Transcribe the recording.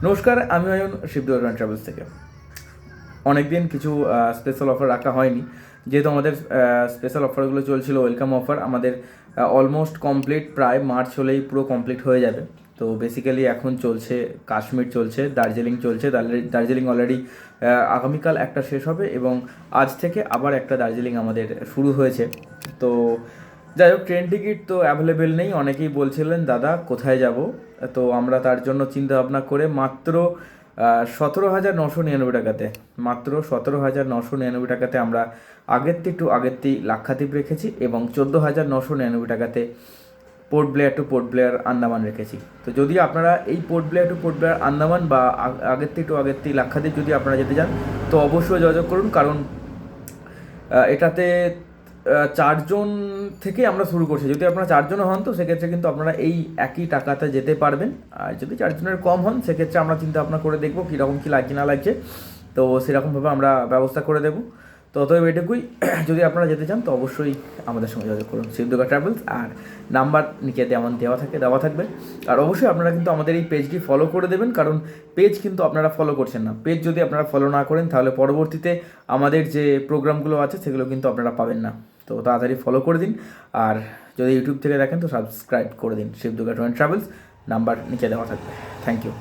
নমস্কার, আমি অয়ন শিবদুয়ার ট্রাভেলস থেকে। অনেকদিন কিছু স্পেশাল অফার রাখা হয়নি, যেহেতু আমাদের স্পেশাল অফারগুলো চলছিল ওয়েলকাম অফার। আমাদের অলমোস্ট কমপ্লিট, প্রায় মার্চ হলেই পুরো কমপ্লিট হয়ে যাবে। তো বেসিক্যালি এখন চলছে কাশ্মীর, চলছে দার্জিলিং, চলছে দার্জিলিং অলরেডি আগামীকাল একটা শেষ হবে এবং আজ থেকে আবার একটা দার্জিলিং আমাদের শুরু হয়েছে। তো যাই হোক, ট্রেন টিকিট তো অ্যাভেলেবেল নেই। অনেকেই বলছিলেন দাদা কোথায় যাব, তো আমরা তার জন্য চিন্তা ভাবনা করে মাত্র 17,999 টাকাতে, মাত্র 17,999 টাকাতে আমরা আগেরটি লাক্ষাদ্বীপ রেখেছি এবং 14,999 টাকাতে পোর্ট ব্লেয়ার টু পোর্ট ব্লেয়ার আন্দামান রেখেছি। তো যদি আপনারা এই পোর্ট ব্লেয়ার টু পোর্ট ব্লেয়ার আন্দামান বা আগেরটি লাক্ষাদ্বীপ যদি আপনারা যেতে চান, তো অবশ্যই যোগাযোগ করুন, কারণ এটাতে 4 জন থেকে আমরা শুরু করছি। যদি আপনারা 4 জন হন তো সেক্ষেত্রে কিন্তু আপনারা এই একই টাকাতে যেতে পারবেন। আর যদি 4 জনের কম হন সেক্ষেত্রে আমরা চিন্তা ভাবনা করে দেখবো কীরকম কী লাগছে না লাগছে, তো সেরকমভাবে আমরা ব্যবস্থা করে দেবো। তো অতএব এটুকুই। যদি আপনারা যেতে চান তো অবশ্যই আমাদের সঙ্গে যোগাযোগ করুন, শিবদুর্গা ট্রাভেলস। আর নাম্বার নিচে দেওয়া থাকবে। আর অবশ্যই আপনারা কিন্তু আমাদের এই পেজটি ফলো করে দেবেন, কারণ পেজ কিন্তু আপনারা ফলো করছেন না। পেজ যদি আপনারা ফলো না করেন তাহলে পরবর্তীতে আমাদের যে প্রোগ্রামগুলো আছে সেগুলো কিন্তু আপনারা পাবেন না। তো তাড়াতাড়ি ফলো করে দিন। আর যদি ইউটিউব থেকে দেখেন তো সাবস্ক্রাইব করে দিন Shivdurga tour and travels. Number নিচে দেওয়া থাকবে। Thank you.